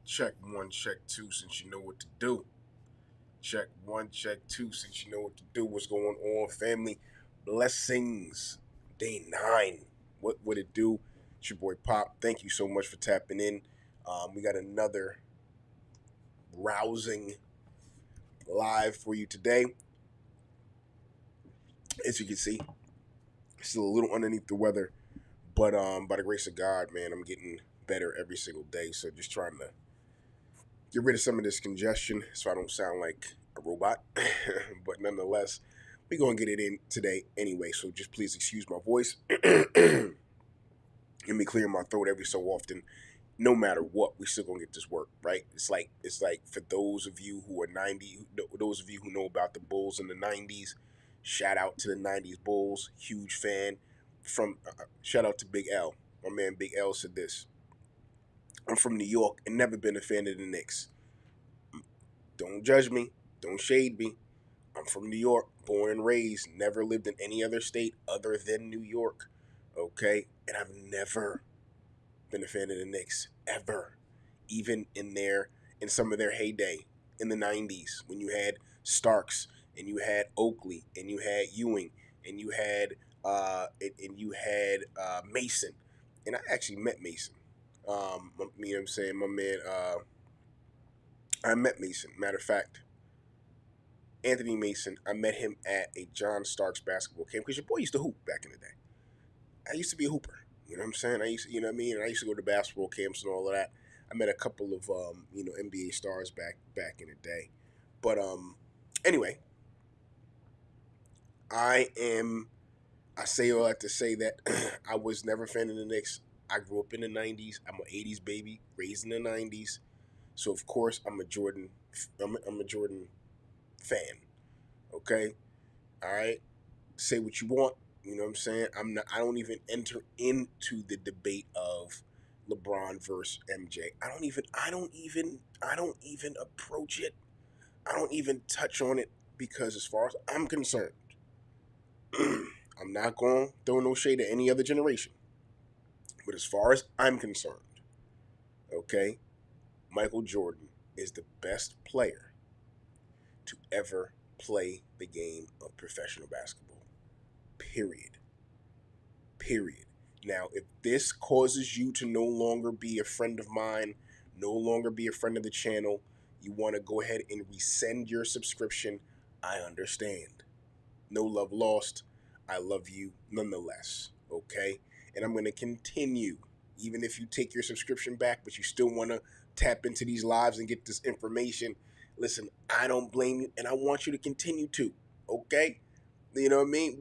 Check one, check two, since you know what to do. Check one, check two, since you know what to do. What's going on, family? Blessings. Day 9. What would it do? It's your boy Pop. Thank you so much for tapping in. We got another rousing live for you today. As you can see, still a little underneath the weather, but by the grace of God, man, I'm getting better every single day. So just trying to get rid of some of this congestion so I don't sound like a robot. But nonetheless, we're going to get it in today anyway. So just please excuse my voice. Let me clear my throat every so often. No matter what, we still gonna get this work, right? It's like for those of you who are 90, those of you who know about the Bulls in the 90s, shout out to the 90s Bulls, huge fan. From shout out to Big L. My man Big L said this. I'm from New York and never been a fan of the Knicks. Don't judge me. Don't shade me. I'm from New York, born and raised, never lived in any other state other than New York. Okay? And I've never been a fan of the Knicks. Ever. Even in some of their heyday in the 90s when you had Starks and you had Oakley and you had Ewing and you had Mason. And I actually met Mason. You know what I'm saying? My man, I met Mason. Matter of fact, Anthony Mason, I met him at a John Starks basketball camp because your boy used to hoop back in the day. I used to be a hooper. You know what I'm saying? You know what I mean? And I used to go to basketball camps and all of that. I met a couple of, NBA stars back in the day. But anyway, I am. I say all that to say that I was never a fan of the Knicks. I grew up in the '90s. I'm an '80s baby, raised in the '90s. So of course I'm a Jordan. I'm a Jordan fan. Okay, all right. Say what you want. You know what I'm saying? I'm not. I don't even enter into the debate of LeBron versus MJ. I don't even approach it. I don't even touch on it because, as far as I'm concerned, I'm not going to throw no shade at any other generation. But as far as I'm concerned, okay, Michael Jordan is the best player to ever play the game of professional basketball. Period. Period. Now, if this causes you to no longer be a friend of mine, no longer be a friend of the channel, you want to go ahead and resend your subscription, I understand. No love lost. I love you nonetheless. Okay? And I'm going to continue, even if you take your subscription back, but you still want to tap into these lives and get this information. Listen, I don't blame you, and I want you to continue to. Okay? You know what I mean?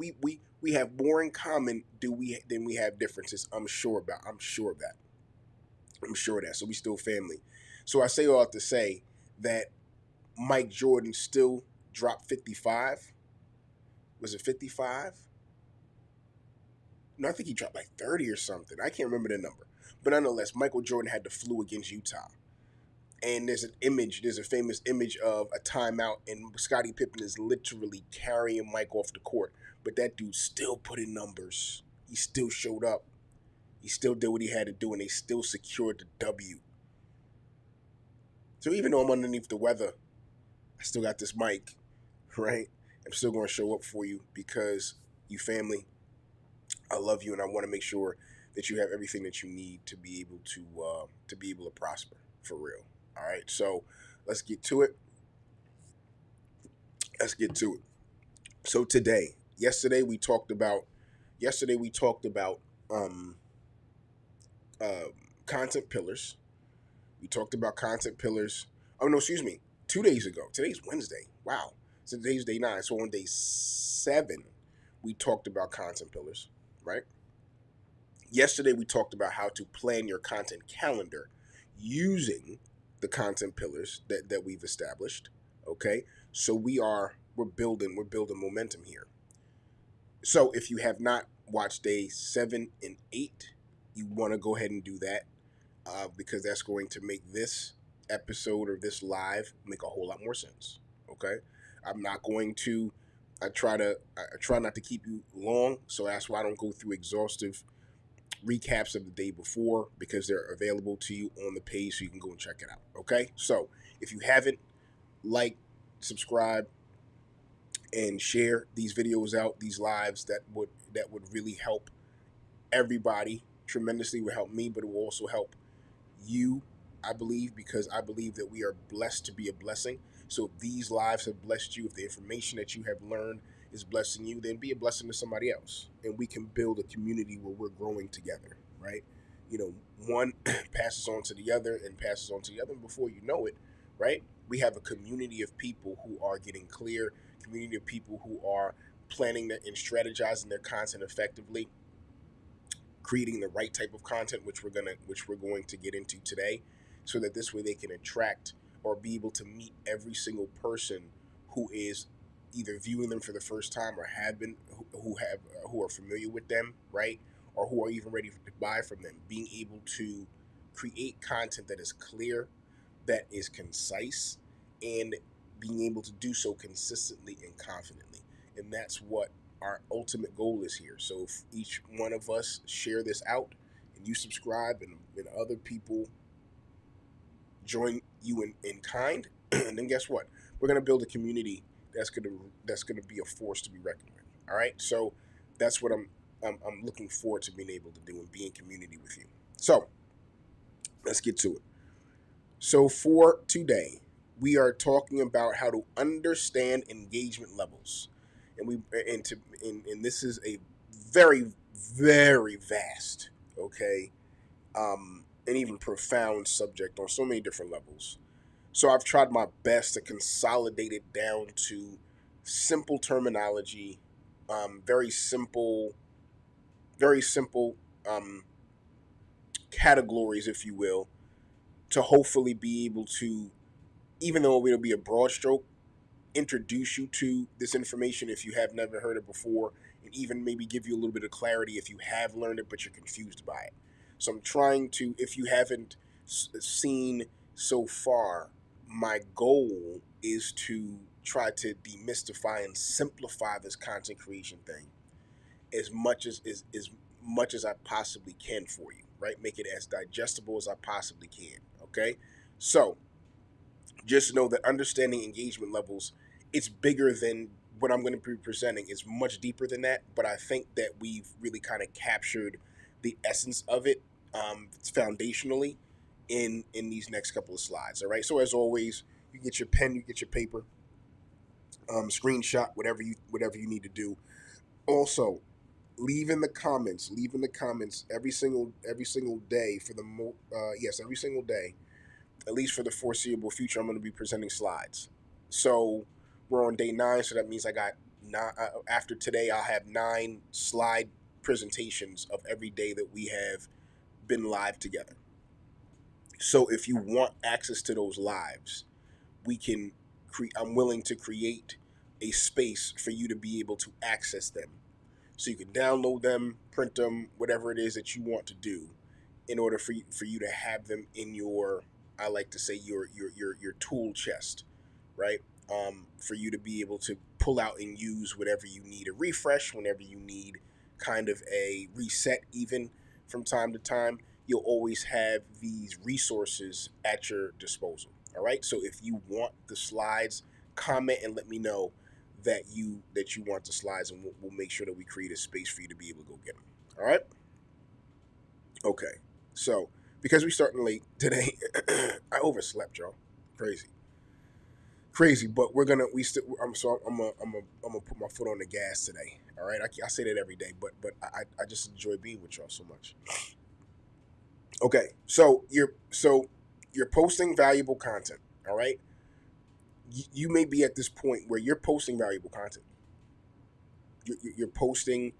We have more in common than we have differences. I'm sure of that. I'm sure of that. So we still family. So I say all to say that Mike Jordan still dropped 55. Was it 55? No, I think he dropped like 30 or something. I can't remember the number. But nonetheless, Michael Jordan had the flu against Utah. And there's a famous image of a timeout, and Scottie Pippen is literally carrying Mike off the court. But that dude still put in numbers. He still showed up. He still did what he had to do, and they still secured the W. So even though I'm underneath the weather, I still got this mic, right? I'm still going to show up for you because you family. I love you, and I want to make sure that you have everything that you need to be able to prosper for real. All right, so let's get to it. Let's get to it. So yesterday we talked about um, uh, content pillars. We talked about content pillars. Oh no, excuse me. 2 days ago. Today's Wednesday. Wow. So today's day 9. So on day 7, we talked about content pillars, right? Yesterday we talked about how to plan your content calendar using the content pillars that we've established. Okay. So we're building momentum here. So if you have not watched day 7 and 8, you want to go ahead and do that, because that's going to make this episode or this live make a whole lot more sense. Okay, I'm not going to. I try not to keep you long, so that's why I don't go through exhaustive recaps of the day before because they're available to you on the page, so you can go and check it out. Okay, so if you haven't, like, subscribe, and share these videos out, these lives, that would really help everybody tremendously. It would help me, but it will also help you, I believe, because I believe that we are blessed to be a blessing. So if these lives have blessed you, if the information that you have learned is blessing you, then be a blessing to somebody else. And we can build a community where we're growing together, right? You know, one passes on to the other and passes on to the other. And before you know it, right, we have a community of people who are getting clear, community of people who are planning and strategizing their content effectively, creating the right type of content, which we're going to get into today, so that this way they can attract or be able to meet every single person who is either viewing them for the first time or have been who are familiar with them, right, or who are even ready to buy from them. Being able to create content that is clear, that is concise, and being able to do so consistently and confidently. And that's what our ultimate goal is here. So if each one of us share this out and you subscribe, and other people join you in kind, and then guess what? We're gonna build a community that's gonna be a force to be reckoned with. All right. So that's what I'm looking forward to being able to do and be in community with you. So let's get to it. So for today, we are talking about how to understand engagement levels, and this is a very, very vast, okay, and even profound subject on so many different levels. So I've tried my best to consolidate it down to simple terminology, very simple, very simple categories, if you will, to hopefully be able to, even though it'll be a broad stroke, introduce you to this information if you have never heard it before, and even maybe give you a little bit of clarity if you have learned it but you're confused by it. So I'm trying to, if you haven't seen so far, my goal is to try to demystify and simplify this content creation thing as much as I possibly can for you, right? Make it as digestible as I possibly can. Okay, so just know that understanding engagement levels, it's bigger than what I'm going to be presenting. It's much deeper than that, but I think that we've really kind of captured the essence of it, foundationally, in these next couple of slides. All right. So as always, you get your pen, you get your paper, screenshot whatever you need to do. Also, leave in the comments every single day for the yes, every single day, at least for the foreseeable future. I'm going to be presenting slides. So we're on day 9, so that means I got 9. After today, I'll have 9 slide presentations of every day that we have been live together. So if you want access to those lives, we can I'm willing to create a space for you to be able to access them. So you can download them, print them, whatever it is that you want to do, in order for you to have them in your, I like to say, your tool chest, right? For you to be able to pull out and use whenever you need a refresh, whenever you need kind of a reset, even from time to time. You'll always have these resources at your disposal. All right. So if you want the slides, comment and let me know that you want the slides, and we'll make sure that we create a space for you to be able to go get them. All right. Okay. So because we're starting late today, I overslept, y'all. Crazy, crazy. But I'm gonna put my foot on the gas today. All right. I say that every day, but I just enjoy being with y'all so much. Okay. So you're posting valuable content. All right. You may be at this point where you're posting valuable content. You're posting,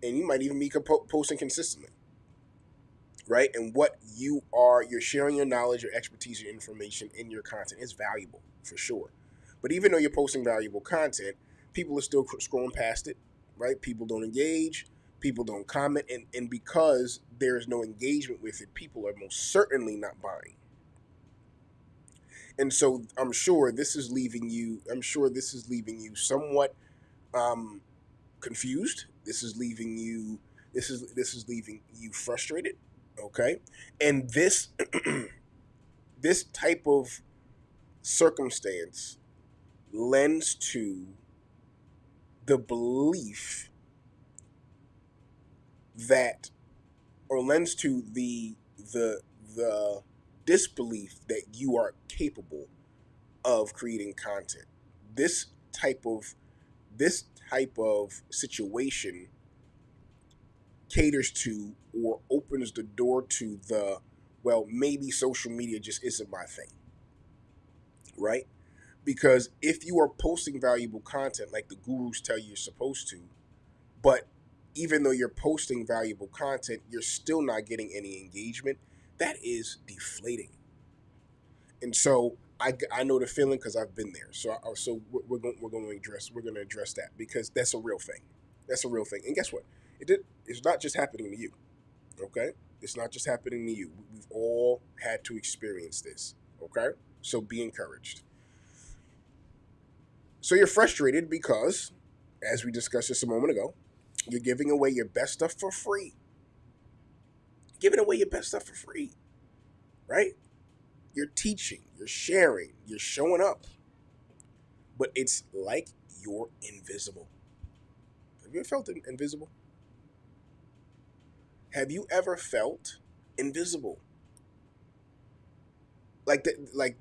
and you might even be posting consistently, right? And what you're sharing your knowledge, your expertise, your information in your content is valuable for sure. But even though you're posting valuable content, people are still scrolling past it, right? People don't engage, people don't comment, and because there's no engagement with it, people are most certainly not buying. And so I'm sure this is leaving you somewhat confused. This is leaving you This is leaving you frustrated, okay? And this this type of circumstance lends to the belief that, or lends to the disbelief that you are capable of creating content. This type of this type of situation caters to or opens the door to the, well, maybe social media just isn't my thing, right? Because if you are posting valuable content like the gurus tell you you're supposed to, but even though you're posting valuable content, you're still not getting any engagement, that is deflating. And so I know the feeling because I've been there. So we're going to address that because that's a real thing. That's a real thing. And guess what? It's not just happening to you. Okay? It's not just happening to you. We've all had to experience this. Okay? So be encouraged. So you're frustrated because, as we discussed just a moment ago, you're giving away your best stuff for free. Giving away your best stuff for free, right? You're teaching, you're sharing, you're showing up, but it's like you're invisible. Have you ever felt invisible? Have you ever felt invisible? Like that, like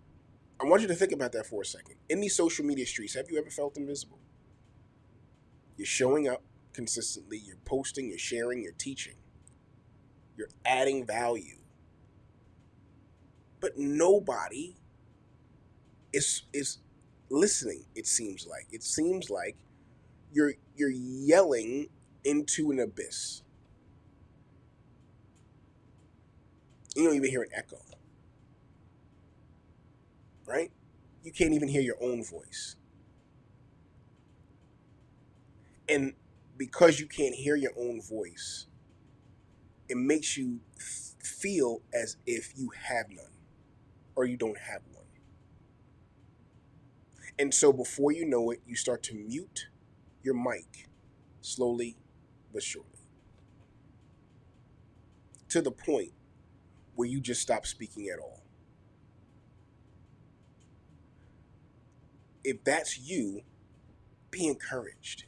I want you to think about that for a second. In these social media streets, have you ever felt invisible? You're showing up consistently, you're posting, you're sharing, you're teaching, you're adding value. But nobody is listening, it seems like. It seems like you're yelling into an abyss. You don't even hear an echo, right? You can't even hear your own voice. And because you can't hear your own voice, it makes you feel as if you have none or you don't have one. And so before you know it, you start to mute your mic slowly but surely to the point where you just stop speaking at all. If that's you, be encouraged.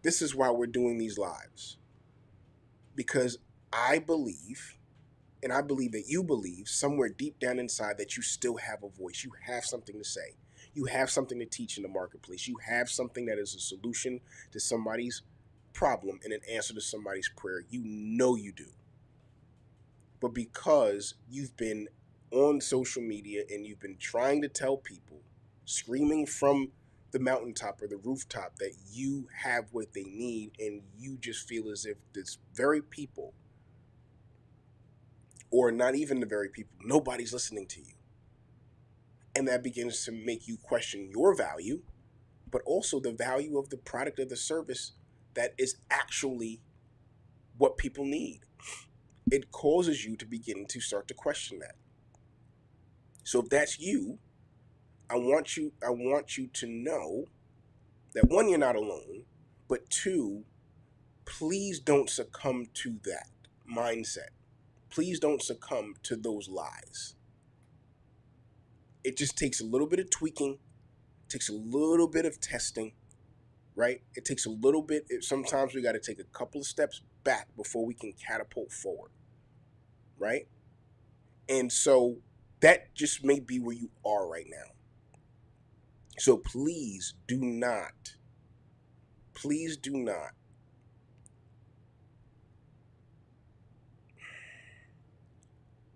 This is why we're doing these lives. Because I believe, and I believe that you believe somewhere deep down inside that you still have a voice. You have something to say. You have something to teach in the marketplace. You have something that is a solution to somebody's problem and an answer to somebody's prayer. You know you do. But because you've been on social media and you've been trying to tell people, screaming from the mountaintop or the rooftop that you have what they need, and you just feel as if this very people, or not even the very people, nobody's listening to you. And that begins to make you question your value, but also the value of the product or the service that is actually what people need. It causes you to begin to start to question that. So if that's you, I want you to know that one, you're not alone, but two, please don't succumb to that mindset. Please don't succumb to those lies. It just takes a little bit of tweaking, takes a little bit of testing, right? It takes a little bit. Sometimes we got to take a couple of steps back before we can catapult forward, right? And so that just may be where you are right now. So please do not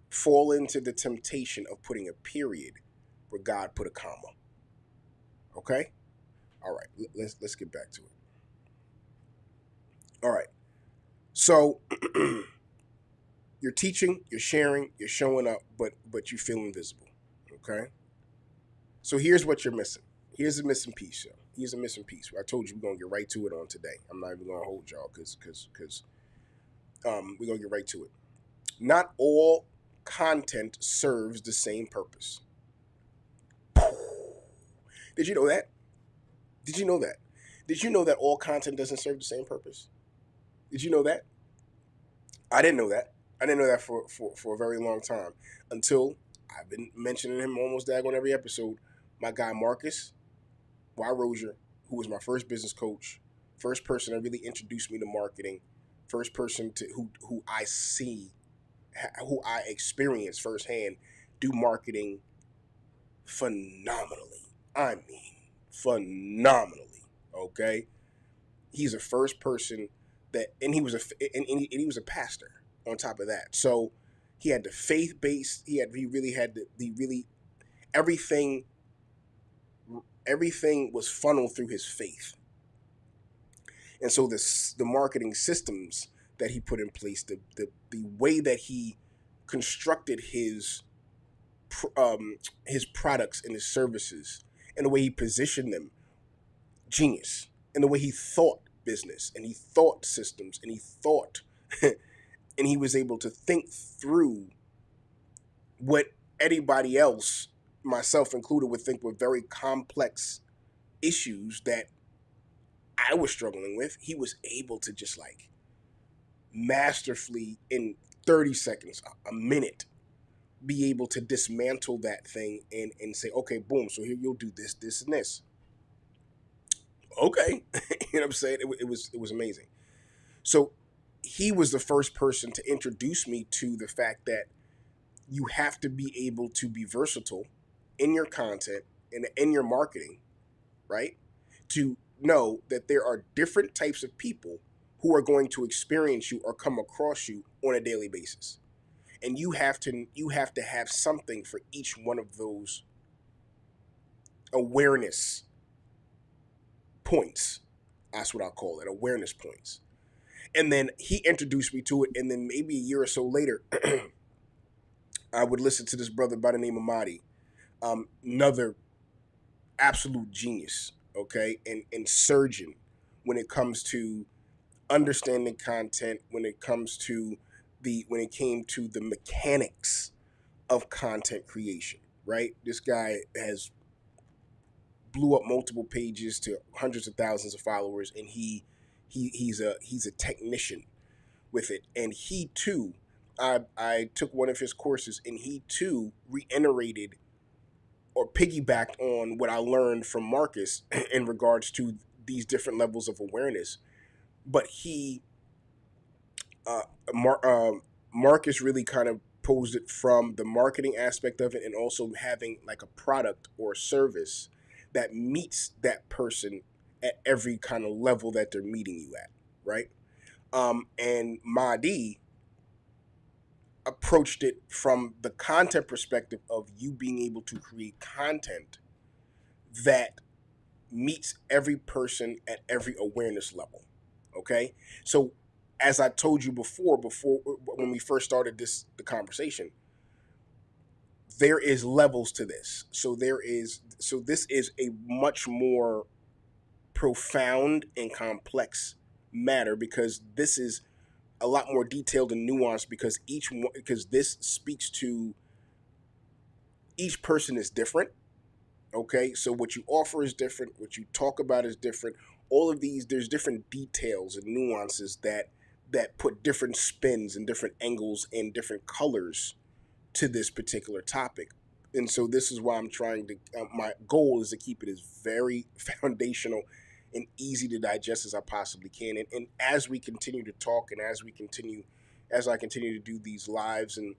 fall into the temptation of putting a period where God put a comma. Okay? All right, let's get back to it. All right. So you're teaching, you're sharing, you're showing up, but you feel invisible. Okay? So here's what you're missing. Here's a missing piece, yo. Here's a missing piece. I told you we're gonna get right to it on today. I'm not even gonna hold y'all because we're gonna get right to it. Not all content serves the same purpose. Did you know that? Did you know that? Did you know that all content doesn't serve the same purpose? Did you know that? I didn't know that. I didn't know that for a very long time until I've been mentioning him almost dag on every episode. My guy Marcus Y. Rozier, who was my first business coach, first person that really introduced me to marketing, first person to who I see, who I experience firsthand do marketing phenomenally. I mean, phenomenally. Okay, he's the first person that, and he was and he was a pastor on top of that. So he had the faith based. He really had the really everything. Everything was funneled through his faith, and so the marketing systems that he put in place, the way that he constructed his products and his services, and the way he positioned them, genius. And the way he thought business, and he thought systems, and he thought and he was able to think through what anybody else, myself included, would think were very complex issues that I was struggling with. He was able to just like masterfully in 30 seconds, a minute, be able to dismantle that thing and say, okay, boom, so here you'll do this, this, and this. Okay. You know what I'm saying? It was amazing. So he was the first person to introduce me to the fact that you have to be able to be versatile in your content and in your marketing, right? To know that there are different types of people who are going to experience you or come across you on a daily basis. And you have to have something for each one of those awareness points. That's what I'll call it, awareness points. And then he introduced me to it, and then maybe a year or so later, I would listen to this brother by the name of Mahdi, another absolute genius, okay, and surgeon when it comes to understanding content, when it came to the mechanics of content creation, right? This guy has blew up multiple pages to hundreds of thousands of followers, and he's a technician with it. And he too, I took one of his courses, and he too reiterated or piggybacked on what I learned from Marcus in regards to these different levels of awareness. But uh, Mar- uh, Marcus really kind of posed it from the marketing aspect of it, and also having like a product or service that meets that person at every kind of level that they're meeting you at, right? And Mahdi approached it from the content perspective of you being able to create content that meets every person at every awareness level. Okay, so as I told you before when we first started the conversation, there is levels to this. So this is a much more profound and complex matter, because this is a lot more detailed and nuanced, because this speaks to each person is different. Okay, so what you offer is different, what you talk about is different. All of these, there's different details and nuances that put different spins and different angles and different colors to this particular topic. And so this is why I'm trying to, my goal is to keep it as very foundational and easy to digest as I possibly can. And as we continue to talk, and as I continue to do these lives and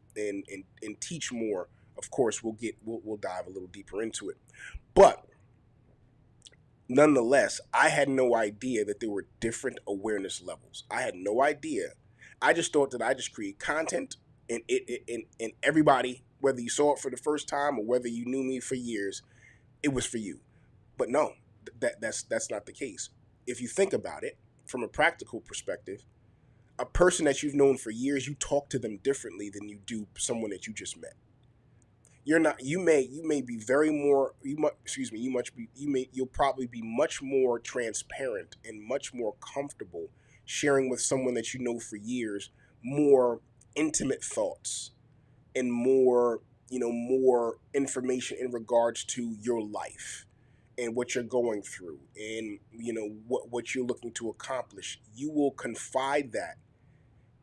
teach more, of course we'll dive a little deeper into it. But nonetheless, I had no idea that there were different awareness levels. I had no idea. I just thought that I just create content, and everybody, whether you saw it for the first time or whether you knew me for years, it was for you. But no, that's not the case. If you think about it from a practical perspective, a person that you've known for years, you talk to them differently than you do someone that you just met. You're not, you may be very more, you might, excuse me, you'll probably be much more transparent and much more comfortable sharing with someone that you know for years more intimate thoughts, and more information in regards to your life and what you're going through, and what you're looking to accomplish, you will confide that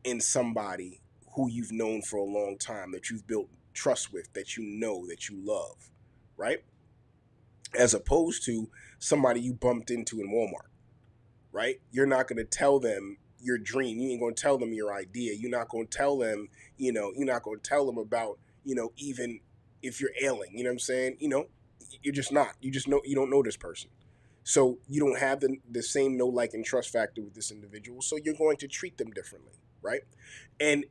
in somebody who you've known for a long time, that you've built trust with, that that you love, right? As opposed to somebody you bumped into in Walmart, right? You're not going to tell them your dream. You ain't going to tell them your idea. You're not going to tell them, you're not going to tell them about, even if you're ailing, you know what I'm saying? You're just not. You just know you don't know this person. So you don't have the same know, like, and trust factor with this individual. So you're going to treat them differently, right? And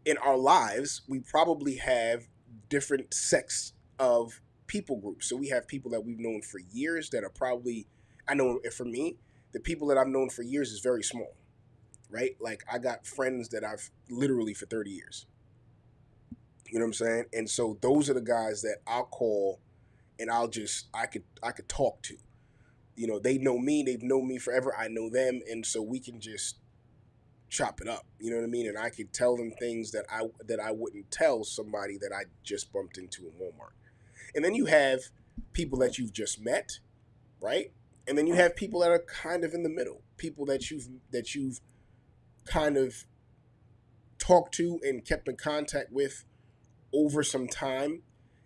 in our lives, we probably have different sects of people groups. So we have people that we've known for years that are probably, I know for me, the people that I've known for years is very small, right? Like, I got friends that I've literally for 30 years. You know what I'm saying? And so those are the guys that I'll call, and I could talk to. They know me, they've known me forever, I know them, and so we can just chop it up. You know what I mean? And I could tell them things that I wouldn't tell somebody that I just bumped into in Walmart. And then you have people that you've just met, right? And then you have people that are kind of in the middle, people that you've kind of talked to and kept in contact with over some time.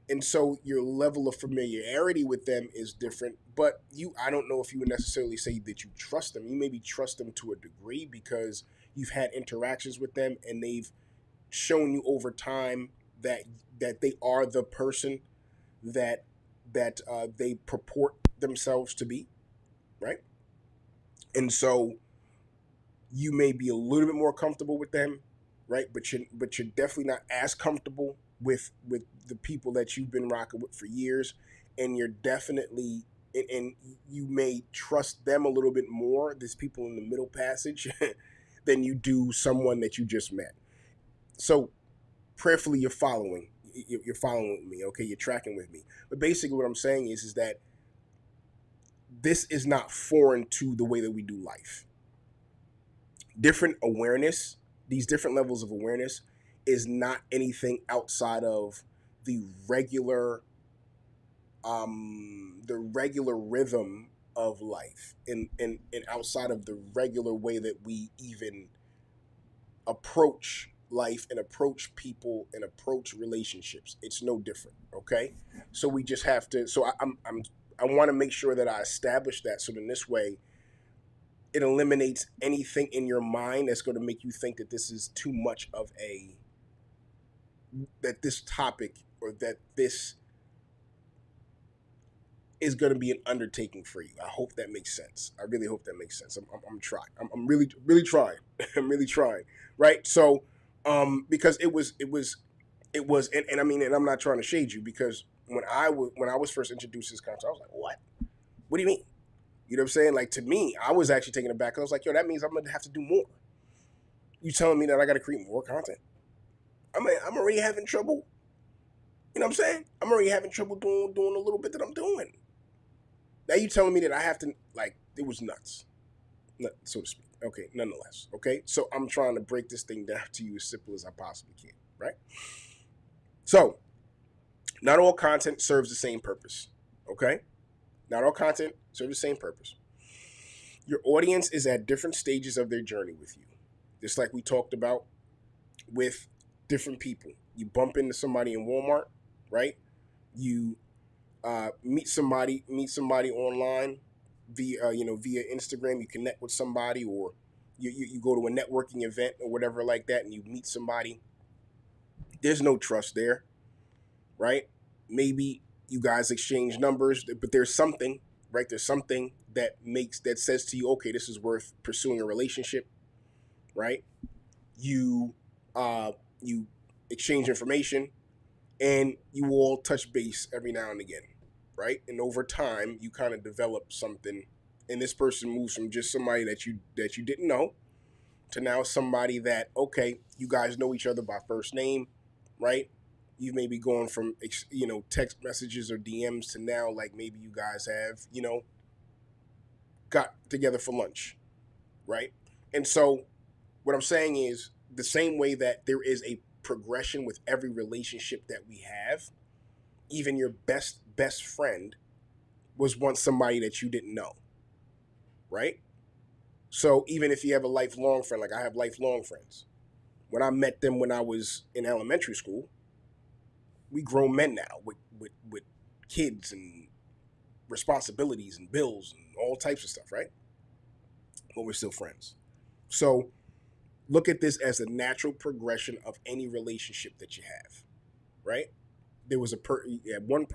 And so your level of familiarity with them is different, but I don't know if you would necessarily say that you trust them. You maybe trust them to a degree because you've had interactions with them and they've shown you over time that they are the person that they purport themselves to be, right? And so you may be a little bit more comfortable with them, right? But you're definitely not as comfortable with the people that you've been rocking with for years, and you're definitely and you may trust them a little bit more, these people in the middle passage, than you do someone that you just met. So prayerfully, you're following. You're following with me, okay? You're tracking with me. But basically, what I'm saying is that this is not foreign to the way that we do life. Different awareness, these different levels of awareness, is not anything outside of the regular rhythm of life, and outside of the regular way that we even approach life and approach people and approach relationships. It's no different, okay? So we just have to, so I want to make sure that I establish that, so then this way it eliminates anything in your mind that's going to make you think that this is too much of that this topic, or that this is going to be an undertaking for you. I hope that makes sense. I really hope that makes sense. I'm trying. I'm really, really trying. I'm really trying. Right. So, because and I mean, and I'm not trying to shade you, because when I was first introduced to this concept, I was like, what? What do you mean? You know what I'm saying? Like, to me, I was actually taken aback. I was like, yo, that means I'm gonna have to do more. You telling me that I got to create more content? I mean, I'm already having trouble. You know what I'm saying? I'm already having trouble doing a little bit that I'm doing. Now you telling me that I have to, like, it was nuts, so to speak. Okay, nonetheless. Okay, so I'm trying to break this thing down to you as simple as I possibly can, right? So, not all content serves the same purpose. Okay, not all content serves the same purpose. Your audience is at different stages of their journey with you, just like we talked about with different people. You bump into somebody in Walmart, right? You meet somebody online via via Instagram. You connect with somebody, or you go to a networking event or whatever like that, and you meet somebody. There's no trust there, right? Maybe you guys exchange numbers, but there's something, right? There's something that says to you, okay, this is worth pursuing a relationship, right? You you exchange information, and you all touch base every now and again, right? And over time, you kind of develop something, and this person moves from just somebody that you didn't know to now somebody that, okay, you guys know each other by first name, right? You've maybe gone from text messages or DMs to now, like, maybe you guys have got together for lunch, right? And so what I'm saying is, the same way that there is a progression with every relationship that we have, even your best friend, was once somebody that you didn't know, right? So even if you have a lifelong friend, like I have lifelong friends, when I met them when I was in elementary school, we grown men now with kids and responsibilities and bills and all types of stuff, right? But we're still friends. So look at this as a natural progression of any relationship that you have, right? There was at one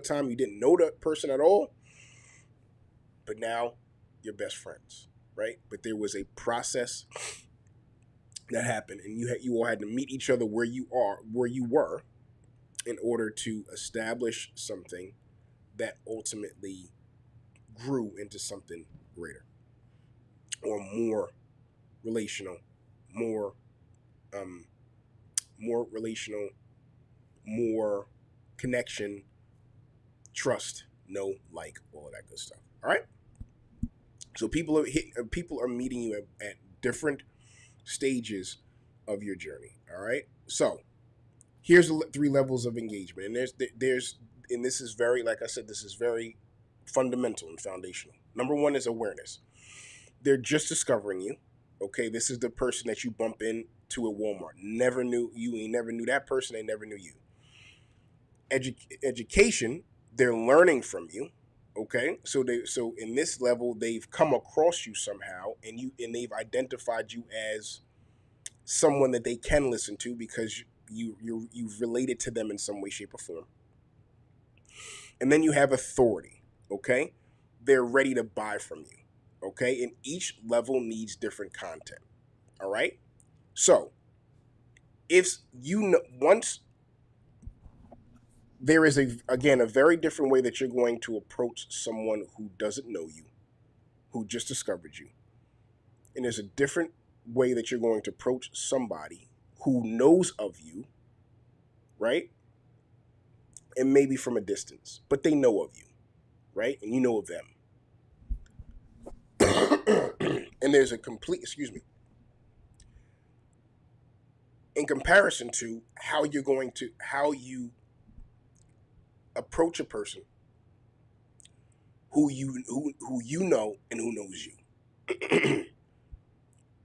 time you didn't know that person at all, but now you're best friends, right? But there was a process that happened, and you all had to meet each other where you were, in order to establish something that ultimately grew into something greater or more relational, more um, more relational, more connection, trust, know, like, all of that good stuff. All right. So people are meeting you at different stages of your journey. All right. So here's the three levels of engagement, and there's and this is very, like I said, this is very fundamental and foundational. Number one is awareness. They're just discovering you. Okay, this is the person that you bump into at Walmart. Never knew you. Ain't never knew that person. They never knew you. Education. They're learning from you. Okay, so in this level, they've come across you somehow, and they've identified you as someone that they can listen to because you've related to them in some way, shape, or form. And then you have authority. Okay, they're ready to buy from you. Okay, and each level needs different content. All right, so if you know, once there is a very different way that you're going to approach someone who doesn't know you, who just discovered you, and there's a different way that you're going to approach somebody who knows of you, right? And maybe from a distance, but they know of you, right? And you know of them. And there's a complete, excuse me, in comparison to how you approach a person who you know and who knows you.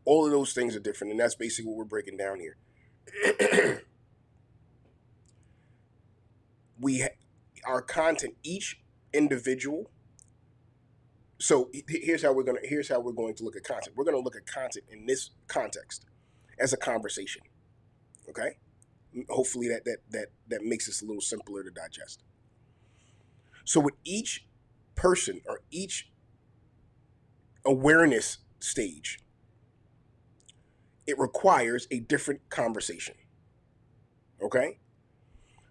All of those things are different, and that's basically what we're breaking down here. Our content, each individual. So here's how we're going to look at content. We're going to look at content in this context as a conversation. Okay, hopefully that makes this a little simpler to digest. So with each person or each awareness stage, it requires a different conversation. Okay,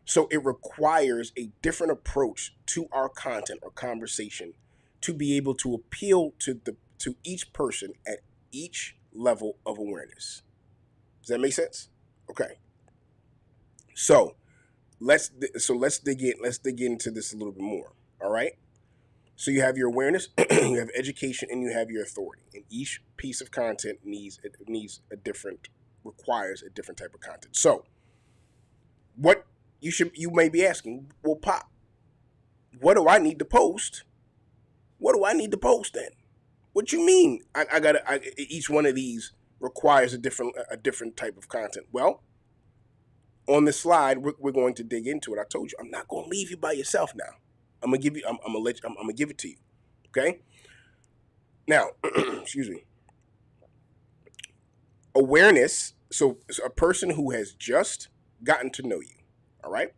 so it requires a different approach to our content or conversation to be able to appeal to each person at each level of awareness. Does that make sense? Okay. So let's dig into this a little bit more. All right. So you have your awareness, you have education, and you have your authority. And each piece of content requires a different type of content. So what you may be asking, well, Pop, what do I need to post? What do I need to post then? What you mean? Each one of these requires a different type of content. Well, on this slide, we're going to dig into it. I told you, I'm not going to leave you by yourself now. I'm gonna give you. I'm gonna give it to you. Okay. Now, excuse me. Awareness. So a person who has just gotten to know you. All right.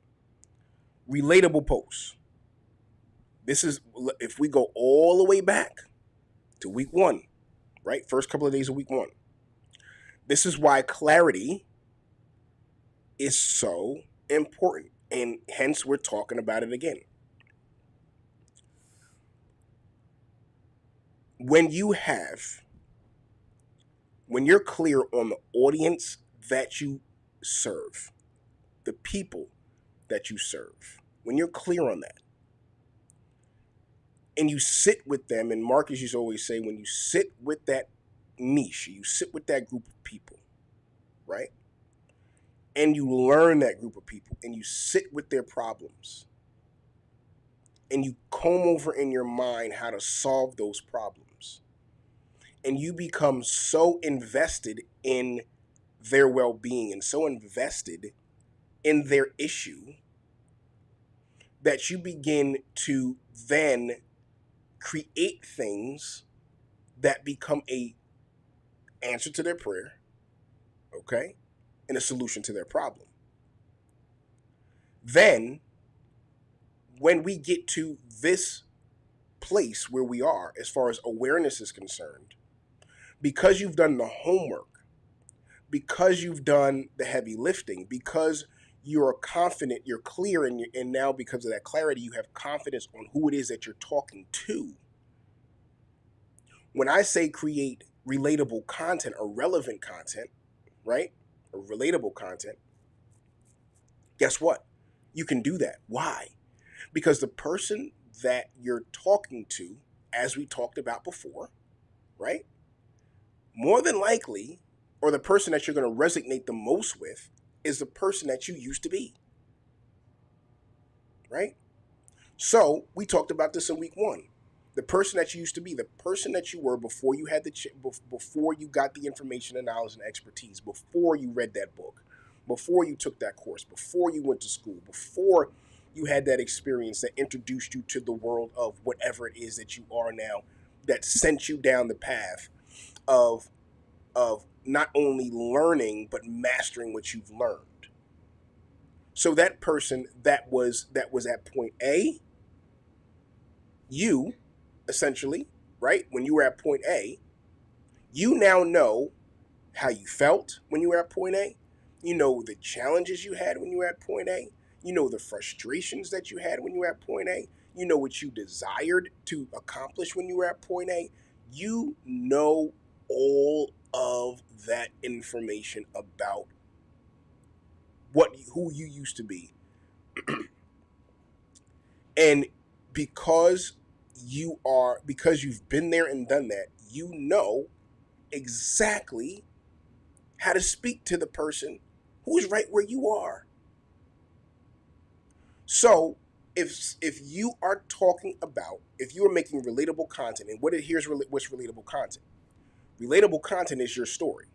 Relatable posts. This is if we go all the way back to week one, right? First couple of days of week one. This is why clarity is so important, and hence we're talking about it again. When you're clear on the audience that you serve, the people that you serve, when you're clear on that, and you sit with them, and Marcus used to always say, when you sit with that niche, you sit with that group of people, right? And you learn that group of people, and you sit with their problems, and you comb over in your mind how to solve those problems. And you become so invested in their well being and so invested in their issue that you begin to then create things that become a answer to their prayer, okay, and a solution to their problem. Then, when we get to this place where we are as far as awareness is concerned, because you've done the homework, because you've done the heavy lifting, because you're confident, you're clear, and now because of that clarity, you have confidence on who it is that you're talking to. When I say create relatable content or relevant content, right? Or relatable content, guess what? You can do that. Why? Because the person that you're talking to, as we talked about before, right? More than likely, or the person that you're going to resonate the most with is the person that you used to be, right? So we talked about this in week 1. The person that you used to be, the person that you were before you had before you got the information and knowledge and expertise, before you read that book, before you took that course, before you went to school, before you had that experience that introduced you to the world of whatever it is that you are now, that sent you down the path of not only learning but mastering what you've learned. So that person that was at point A, you essentially, right? When you were at point A, you now know how you felt when you were at point A. You know the challenges you had when you were at point A. You know the frustrations that you had when you were at point A. You know what you desired to accomplish when you were at point A. You know all of that information about who you used to be. And because because you've been there and done that, you know exactly how to speak to the person who's right where you are. So if you are talking about, if you are making relatable content, and what's relatable content? Relatable content is your story.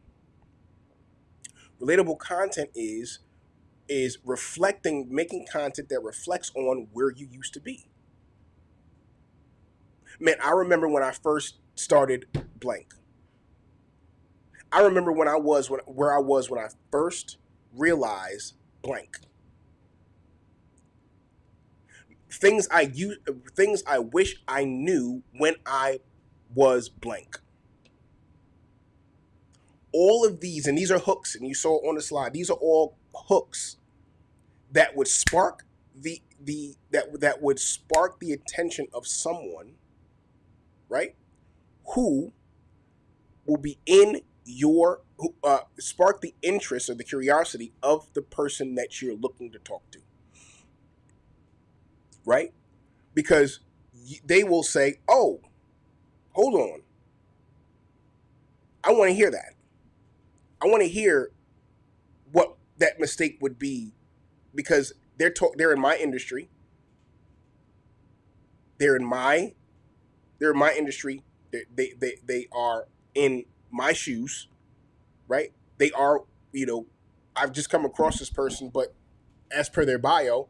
Relatable content is making content that reflects on where you used to be. Man, I remember when I first started blank. I remember where I was when I first realized blank. Things I wish I knew when I was blank. All of these, and these are hooks, and you saw on the slide, these are all hooks that would spark that would spark the attention of someone, right? Who will be in your spark the interest or the curiosity of the person that you're looking to talk to, right? Because they will say, "Oh, hold on, I want to hear that. I want to hear what that mistake would be," because they're in my industry. They're in my they're in my industry. They are in my shoes, right? They are, you know, I've just come across this person, but as per their bio,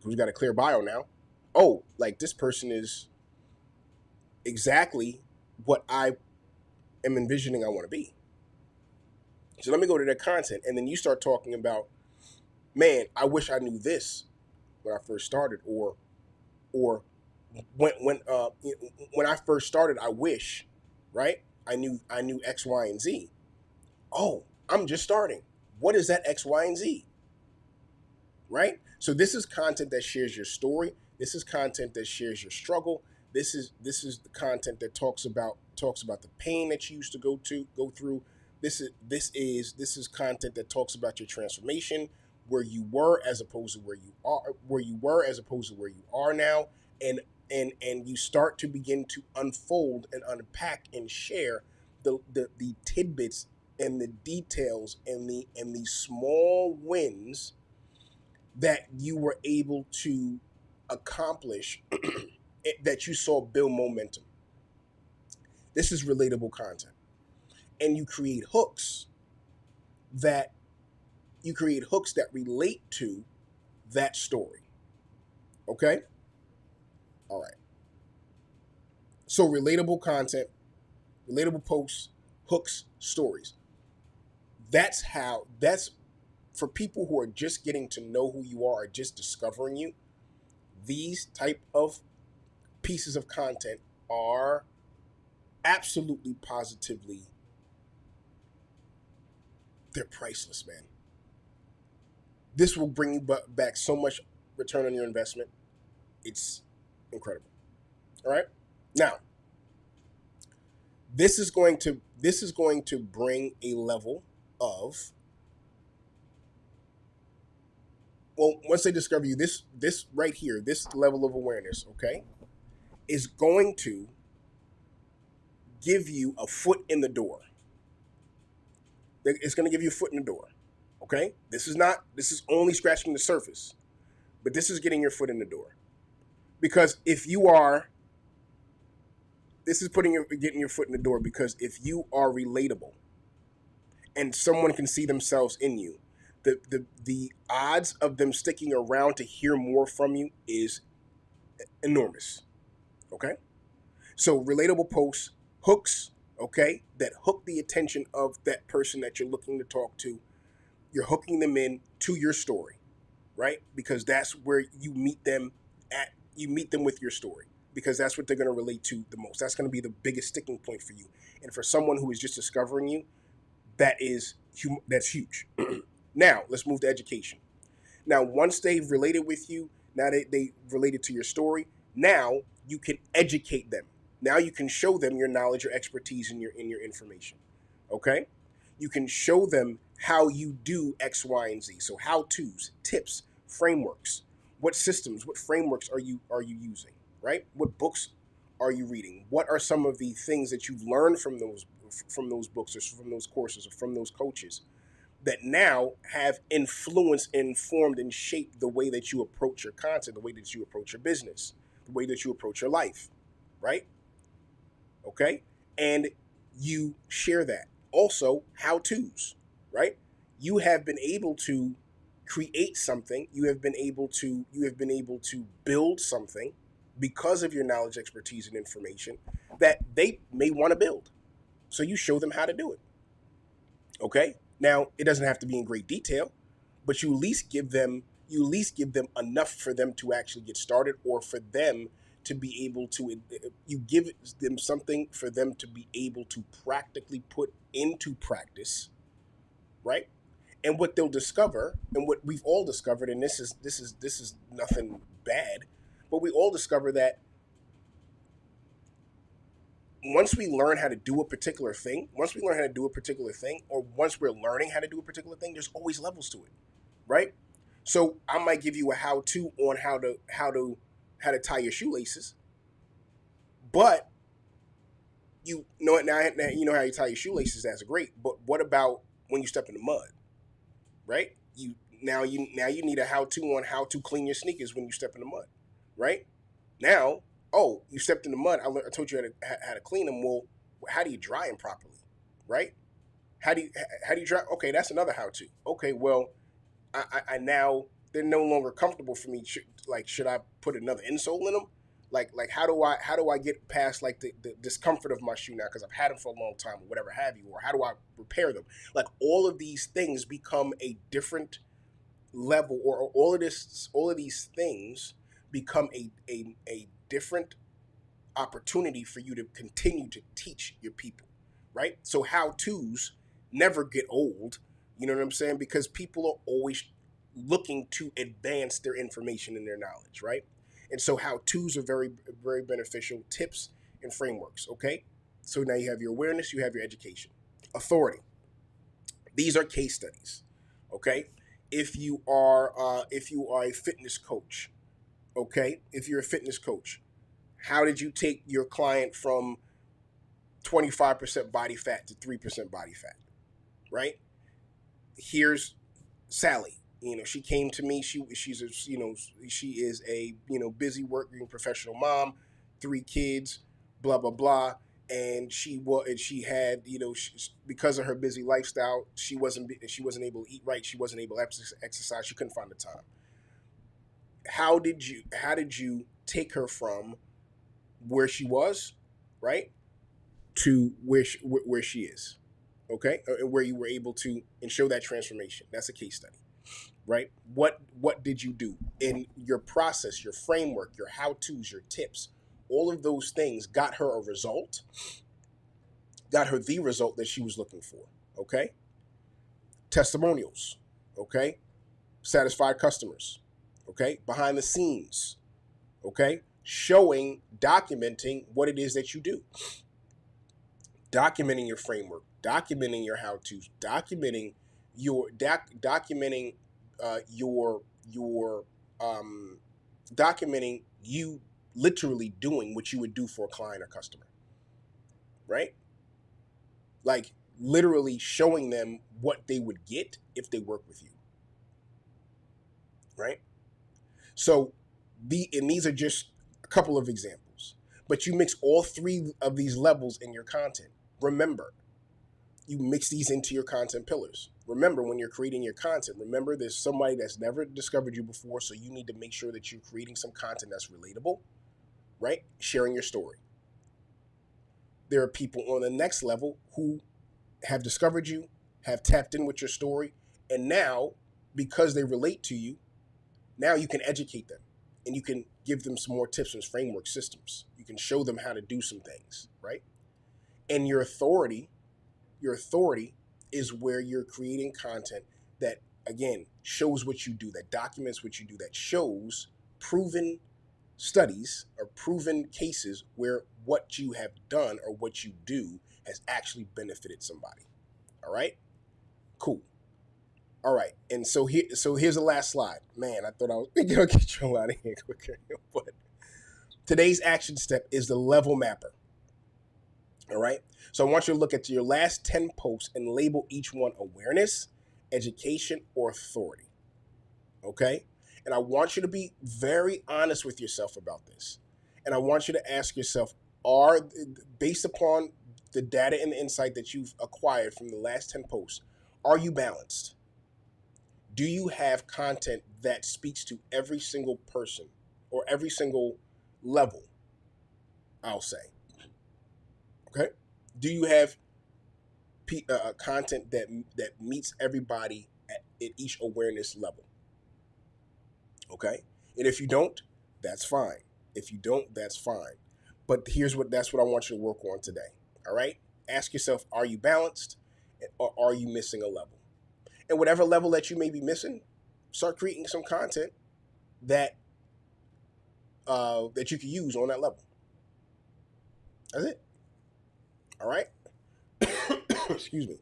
who's got a clear bio now, oh, like this person is exactly what I am envisioning I want to be. So let me go to their content, and then you start talking about, man, I wish I knew this when I first started, or when I first started, I wish, right? I knew X, Y, and Z. Oh, I'm just starting. What is that X, Y, and Z? Right? So this is content that shares your story. This is content that shares your struggle. This is the content that talks about the pain that you used to go through. This is content that talks about your transformation, where you were as opposed to where you are now, and and you start to begin to unfold and unpack and share the tidbits and the details and the small wins that you were able to accomplish that you saw build momentum. This is relatable content. And that you create hooks that relate to that story. Okay? All right. So relatable content, relatable posts, hooks, stories. That's for people who are just getting to know who you are or just discovering you. These type of pieces of content are absolutely positively, they're priceless, man. This will bring you back so much return on your investment. It's incredible. All right. Now, this is going to bring a level of, well, once they discover you, this right here, this level of awareness, okay, is going to give you a foot in the door. It's going to give you a foot in the door. Okay? This is only scratching the surface, but this is getting your foot in the door. Because if you are, this is getting your foot in the door, because if you are relatable and someone can see themselves in you, the odds of them sticking around to hear more from you is enormous. Okay? So relatable posts, hooks, okay, that hook the attention of that person that you're looking to talk to. You're hooking them in to your story, right? Because that's where you meet them at. You meet them with your story, because that's what they're going to relate to the most. That's going to be the biggest sticking point for you. And for someone who is just discovering you, that's huge. Now let's move to education. Now, once they've related with you, now they related to your story, now you can educate them. Now you can show them your knowledge, your expertise, and your information. Okay? You can show them how you do X, Y, and Z. So how-tos, tips, frameworks. What systems, what frameworks are you using? Right? What books are you reading? What are some of the things that you've learned from those books, or from those courses, or from those coaches, that now have influenced, informed, and shaped the way that you approach your content, the way that you approach your business, the way that you approach your life, right? Okay? And you share that. Also, how-tos, right? You have been able to create something, you have been able to build something because of your knowledge, expertise, and information that they may want to build. So you show them how to do it. Okay? Now, it doesn't have to be in great detail, but you at least give them enough for them to actually get started, or for them to be able to, you give them something for them to be able to practically put into practice, right? And what they'll discover, and what we've all discovered, and this is nothing bad, but we all discover that once we learn how to do a particular thing, or once we're learning how to do a particular thing, there's always levels to it, right? So I might give you a how-to on how to tie your shoelaces, but you know it now. You know how you tie your shoelaces. That's great. But what about when you step in the mud, right? You need a how-to on how to clean your sneakers when you step in the mud, right? Now, oh, you stepped in the mud. I told you how to clean them. Well, how do you dry them properly, right? How do you dry? Okay, that's another how-to. Okay, well, I now, they're no longer comfortable for me. Should I put another insole in them? Like how do I get past like the discomfort of my shoe now, because I've had them for a long time, or whatever have you, or how do I repair them? Like all of these things become a different level, or all of these things become a different opportunity for you to continue to teach your people, right? So how-tos never get old, you know what I'm saying? Because people are always looking to advance their information and their knowledge, right? And so how-tos are very, very beneficial, tips and frameworks, okay? So now you have your awareness, you have your education. Authority. These are case studies, okay? If you are a fitness coach, okay? If you're a fitness coach, how did you take your client from 25% body fat to 3% body fat, right? Here's Sally. She came to me. She is a busy working professional mom, 3 kids, blah blah blah, and she had because of her busy lifestyle, she wasn't able to eat right. She wasn't able to exercise. She couldn't find the time. How did you take her from where she was, right, to where she is, okay, and where you were able to and show that transformation? That's a case study, right? What did you do in your process, your framework, your how-tos, your tips? All of those things got her a result, got her the result that she was looking for. Okay, testimonials, okay, satisfied customers, okay, behind the scenes, okay, showing, documenting what it is that you do, documenting your framework, documenting your how-tos, documenting your documenting you literally doing what you would do for a client or customer, right? Like literally showing them what they would get if they work with you, right? So these are just a couple of examples, but you mix all 3 of these levels in your content. Remember, you mix these into your content pillars. Remember, when you're creating your content, remember there's somebody that's never discovered you before, so you need to make sure that you're creating some content that's relatable, right? Sharing your story. There are people on the next level who have discovered you, have tapped in with your story, and now, because they relate to you, now you can educate them and you can give them some more tips and framework systems. You can show them how to do some things, right? And your authority is where you're creating content that, again, shows what you do, that documents what you do, that shows proven studies or proven cases where what you have done or what you do has actually benefited somebody. All right? Cool. All right. And here's the last slide. Man, I thought I was gonna get you out of here quicker. But today's action step is the level mapper. All right. So I want you to look at your last 10 posts and label each one awareness, education, or authority. Okay. And I want you to be very honest with yourself about this. And I want you to ask yourself, based upon the data and the insight that you've acquired from the last 10 posts, are you balanced? Do you have content that speaks to every single person or every single level? I'll say. Okay. Do you have content that meets everybody at each awareness level? Okay. And if you don't, that's fine. If you don't, that's fine. But that's what I want you to work on today. All right. Ask yourself, are you balanced, or are you missing a level? And whatever level that you may be missing, start creating some content that that you can use on that level. That's it. All right. Excuse me.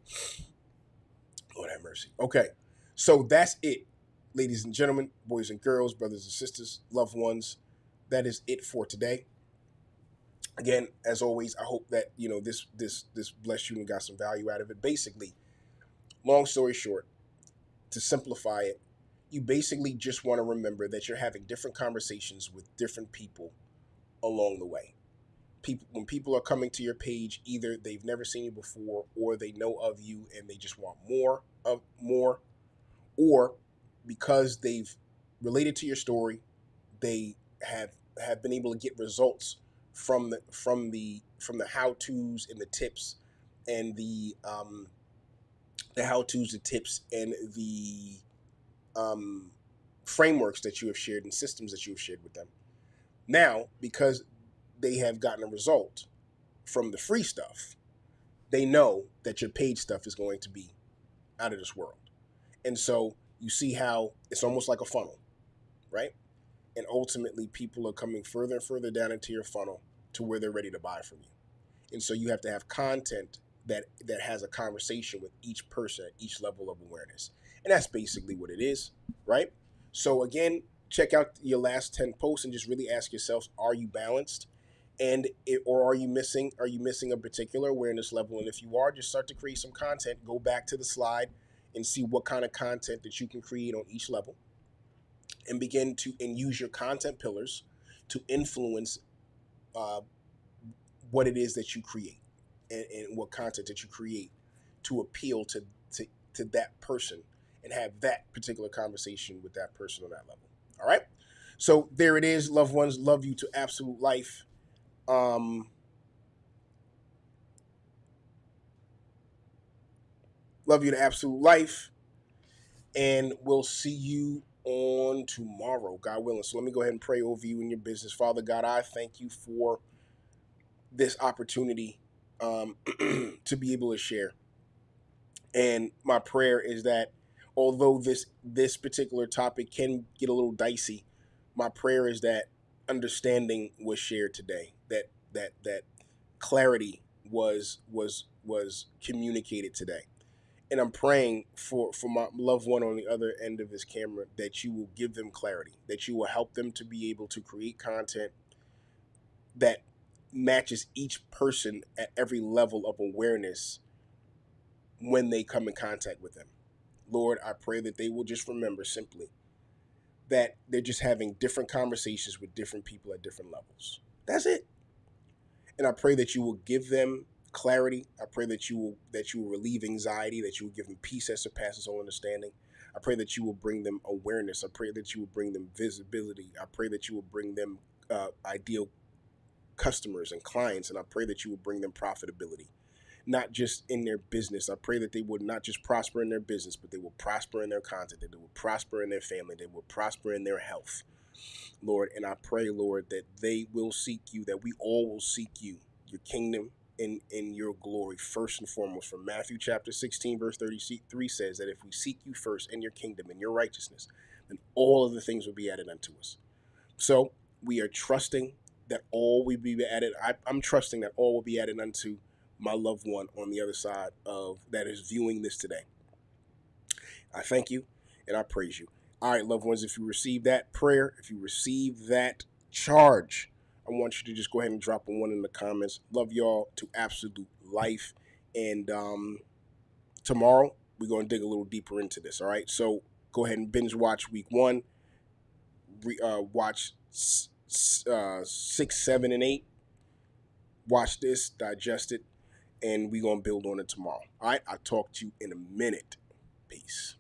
Lord have mercy. Okay. So that's it, ladies and gentlemen, boys and girls, brothers and sisters, loved ones. That is it for today. Again, as always, I hope that this blessed you and got some value out of it. Basically, long story short, to simplify it, you basically just want to remember that you're having different conversations with different people along the way. When people are coming to your page, either they've never seen you before or they know of you and they just want more, or because they've related to your story, they have been able to get results from the how-tos and the tips and the how-tos, the tips, and the frameworks that you have shared and systems that you have shared with them. Now, because they have gotten a result from the free stuff, they know that your paid stuff is going to be out of this world. And so you see how it's almost like a funnel, right? And ultimately, people are coming further and further down into your funnel to where they're ready to buy from you. And so you have to have content that has a conversation with each person at each level of awareness. And that's basically what it is, right? So again, check out your last 10 posts and just really ask yourself, are you balanced? Or are you missing a particular awareness level? And if you are, just start to create some content. Go back to the slide and see what kind of content that you can create on each level, and begin to and use your content pillars to influence uh, what it is that you create, and what content that you create to appeal to, to that person, and have that particular conversation with that person on that level. All right. So there it is, loved ones. Love you to absolute life. Um, love you to absolute life. And we'll see you on tomorrow, God willing. So let me go ahead and pray over you in your business. Father God, I thank you for this opportunity to be able to share. And my prayer is that although this particular topic can get a little dicey, my prayer is that understanding was shared today. That clarity was communicated today. And I'm praying for my loved one on the other end of this camera, that you will give them clarity, that you will help them to be able to create content that matches each person at every level of awareness when they come in contact with them. Lord, I pray that they will just remember simply that they're just having different conversations with different people at different levels. That's it. And I pray that you will give them clarity. I pray that you will relieve anxiety, that you will give them peace that surpasses all understanding. I pray that you will bring them awareness. I pray that you will bring them visibility. I pray that you will bring them ideal customers and clients, and I pray that you will bring them profitability, not just in their business. I pray that they would not just prosper in their business, but they will prosper in their content, that they will prosper in their family, they will prosper in their health, Lord. And I pray, Lord, that they will seek you, that we all will seek you, your kingdom, in your glory, first and foremost. From Matthew chapter 16, verse 33 says that if we seek you first in your kingdom and your righteousness, then all of the things will be added unto us. So we are trusting that all will be added. I'm trusting that all will be added unto my loved one on the other side of that is viewing this today. I thank you and I praise you. All right, loved ones, if you receive that prayer, if you receive that charge, I want you to just go ahead and drop a one in the comments. Love y'all to absolute life. And tomorrow, we're going to dig a little deeper into this. All right, so go ahead and binge watch week one. Watch 6, 7, and 8. Watch this, digest it, and we're going to build on it tomorrow. All right, I'll talk to you in a minute. Peace.